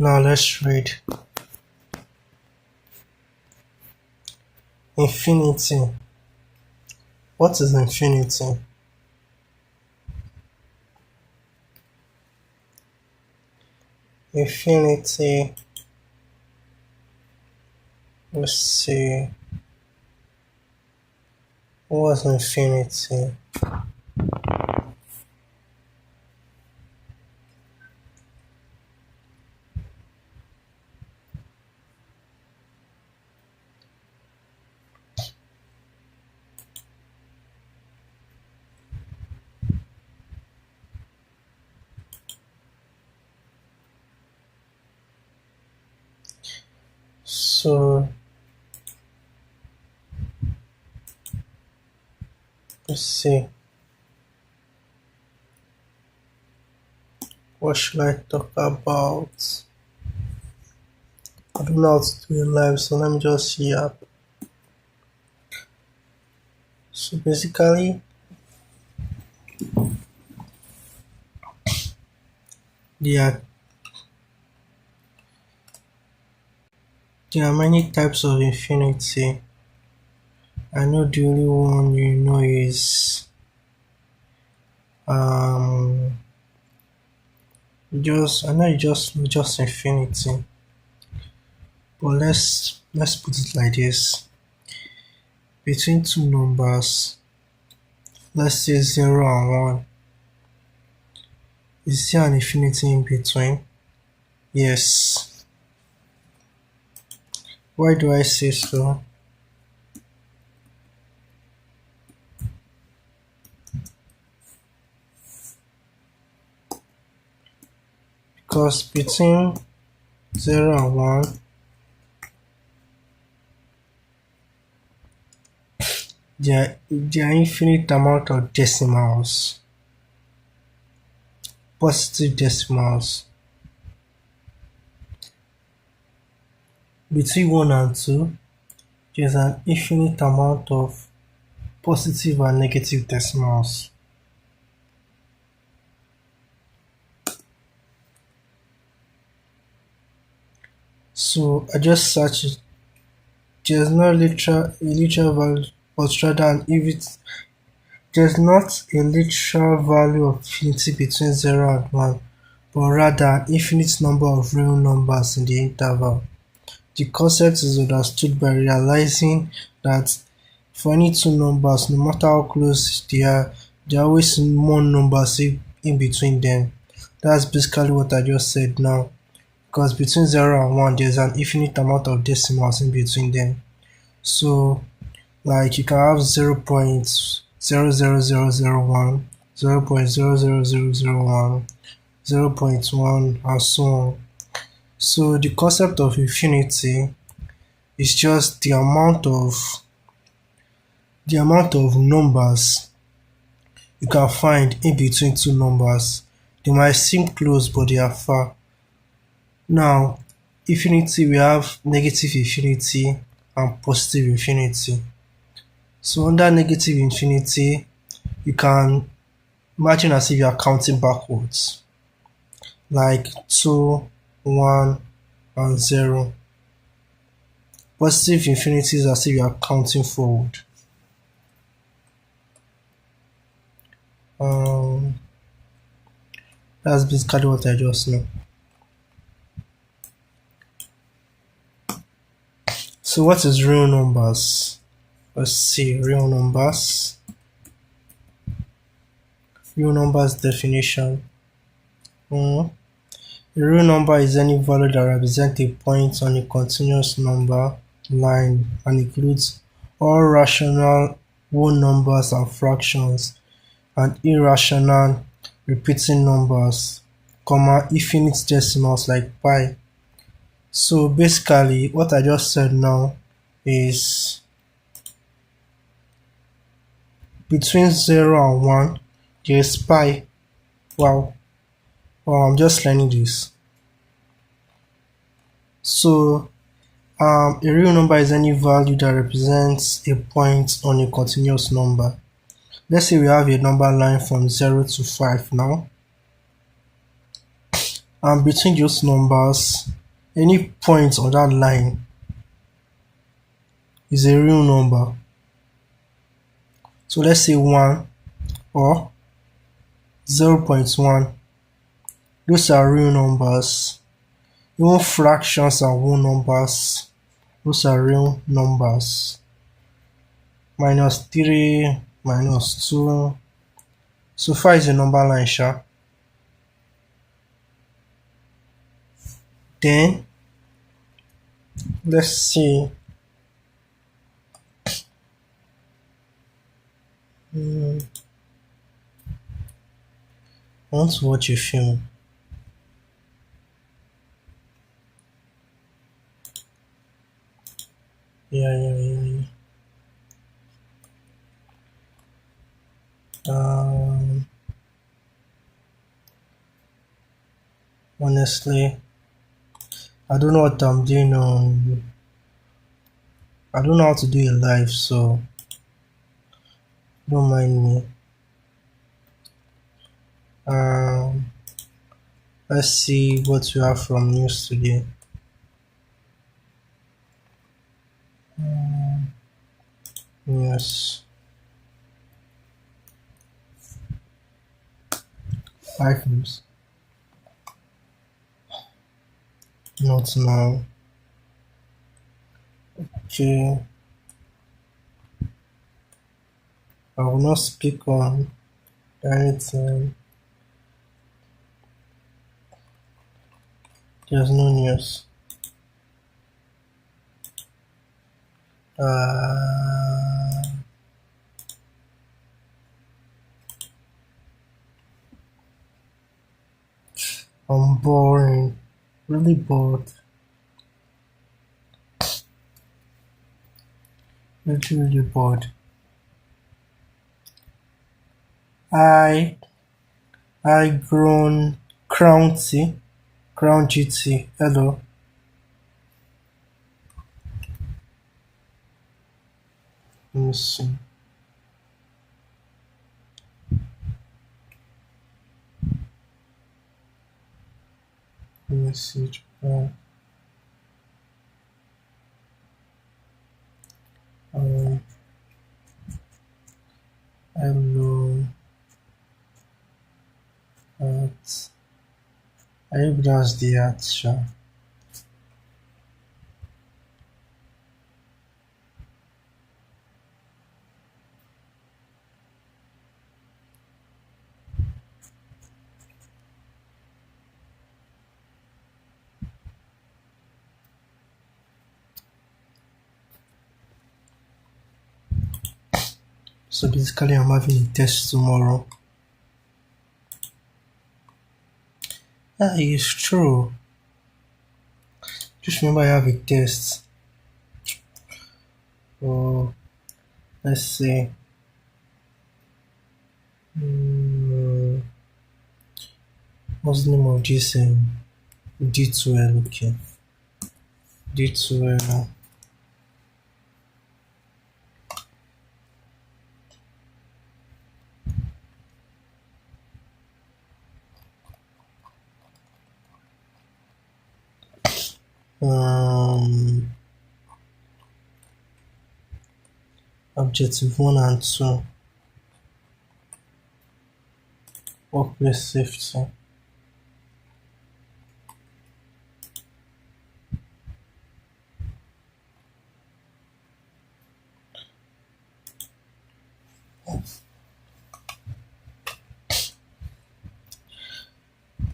Now let's read infinity. What is infinity? Infinity, let's see, what's infinity? So let's see, what should I talk about? I don't know how to do it live, so let me just see up. So basically, there are many types of infinity. I know the only one you know is um just infinity. But let's put it like this. Between two numbers, let's say 0 and 1, is there an infinity in between? Yes. Why do I say so? Because between 0 and 1, there are infinite amount of decimals, positive decimals. Between 1 and 2, there's an infinite amount of positive and negative decimals. So I just search it. There's not a literal value, but rather there's not a literal value of infinity between 0 and 1, but rather an infinite number of real numbers in the interval. The concept is understood by realizing that for any two numbers, no matter how close they are, there are always more numbers in between them. That's basically what I just said now. Because between 0 and 1, there's an infinite amount of decimals in between them. So, like you can have 0.00001, 0.00001, 0.1, and so on. So the concept of infinity is just the amount of numbers you can find in between two numbers. They might seem close, but they are far. Now, infinity, we have negative infinity and positive infinity. So under negative infinity, you can imagine as if you are counting backwards, like 2, 1, and 0. Positive infinity is as if you are counting forward. Um, that's basically what I just know. So what is real numbers? Let's see, real numbers. Real numbers definition. A real number is any value that represents a point on a continuous number line and includes all rational whole numbers and fractions and irrational repeating numbers, infinite decimals like pi. So basically what I just said now is between 0 and 1, there's pi. Wow, I'm just learning this. So a real number is any value that represents a point on a continuous number. Let's say we have a number line from 0 to 5 now. And between those numbers, any point on that line is a real number. So let's say 1 or 0.1. Those are real numbers. Even fractions are whole numbers. Those are real numbers. -3, -2. So far is a number line sha. Then let's see. I want to watch a film. Yeah. Um, Honestly, I don't know what I'm doing on. I don't know how to do it live, so don't mind me. Um, let's see what we have from news today. News. Live news. Not now. Okay. I will not speak on anything. There's no news. Uh, I'm boring. Really bored. Really bored. I grown Crown T. Crown GT. Hello. Let me see. Message. Um, hello. At. I hope that's the at, sha. So basically, I'm having a test tomorrow. Yeah, it's true. Just remember I have a test. Oh, let's see. Hmm, what's the name of this D2L? Okay, D2L. Um, Objective 1 and 2. Workplace safety.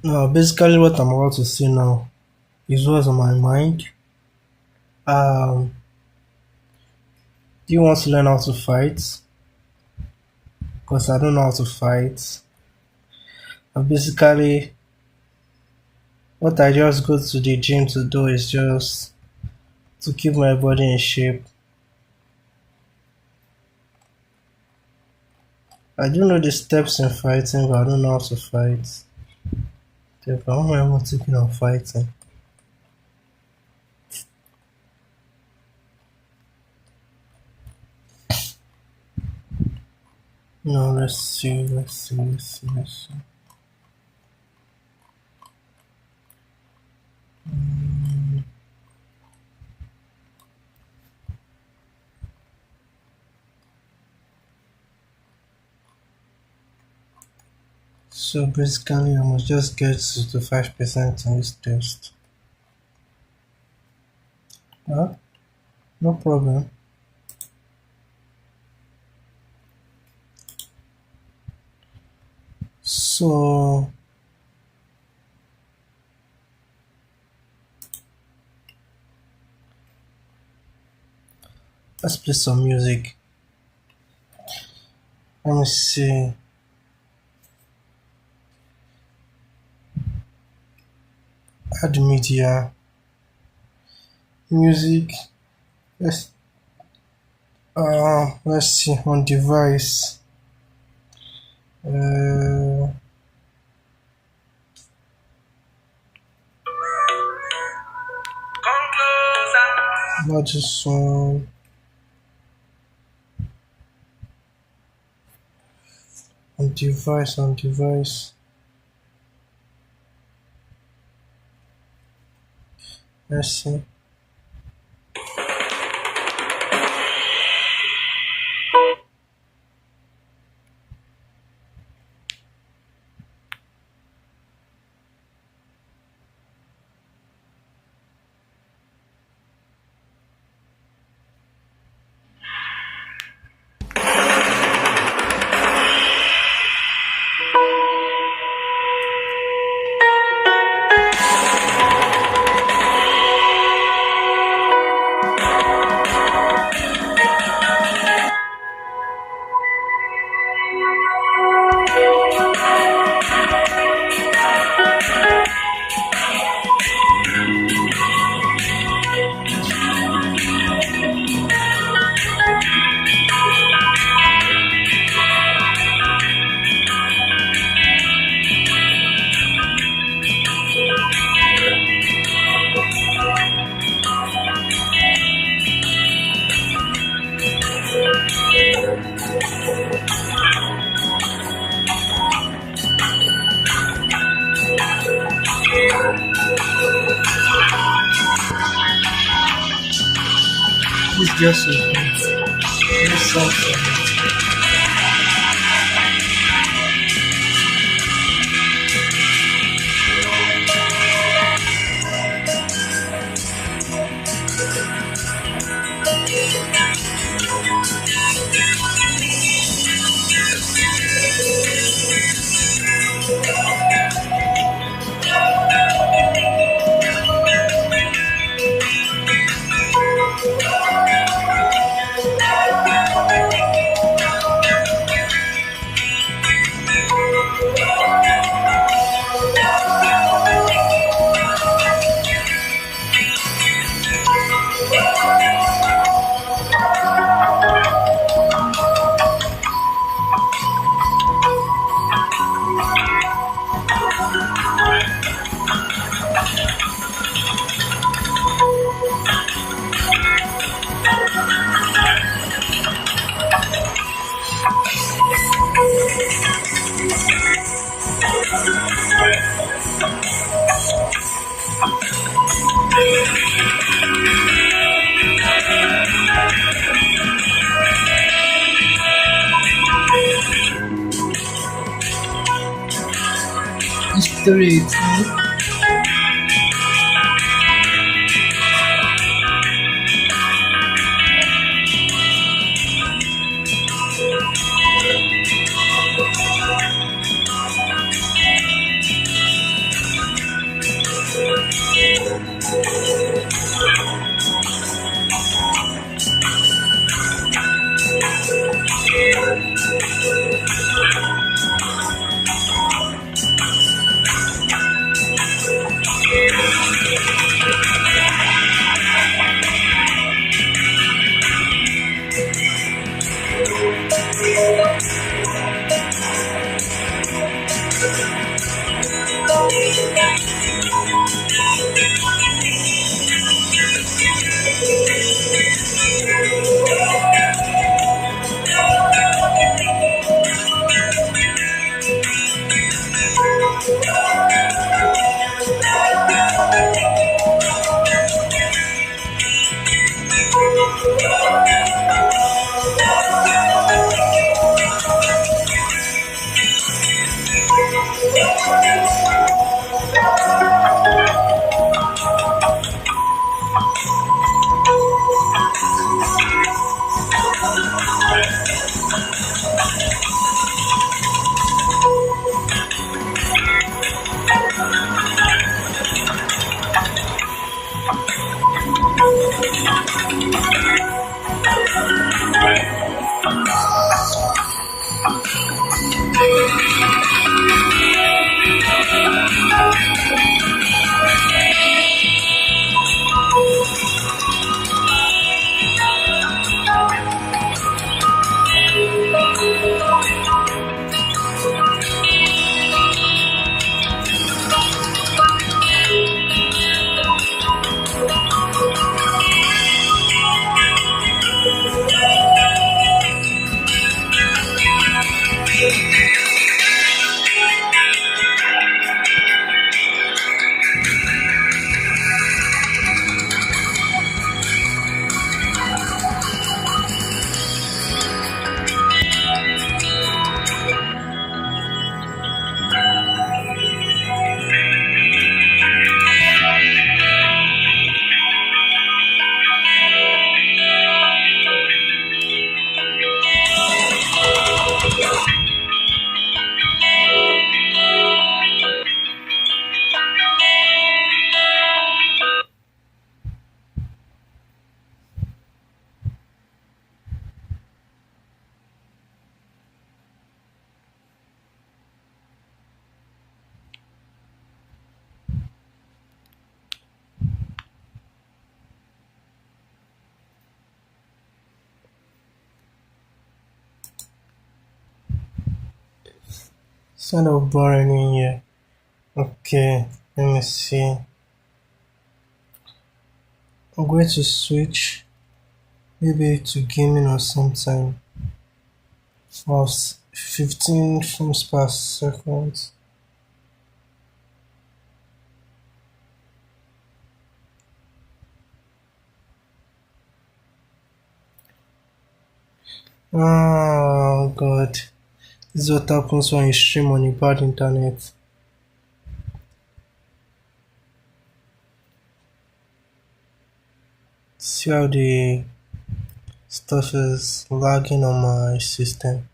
Now, basically, what I'm about to say now is what's on my mind. Um, do you want to learn how to fight? Because I don't know how to fight. And basically, what I just go to the gym to do is just to keep my body in shape. I do know the steps in fighting, but I don't know how to fight. Therefore, how am I thinking of fighting? No, let's see. So basically, I must just get to 5% in this test. Huh? No problem. So let's play some music. Let me see. Add media, music. Let's see on device. Uh, not this one. On device. Let's see. It's just a no sound. History. It's kind of boring in here. Okay, let me see. I'm going to switch maybe to gaming or something. Was 15 frames per second. Oh god. This is what happens when you stream on a bad internet. See how the stuff is lagging on my system.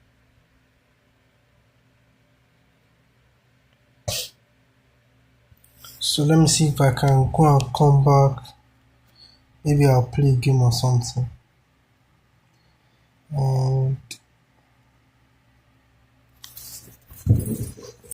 So let me see if I can go and come back. Maybe I'll play a game or something. And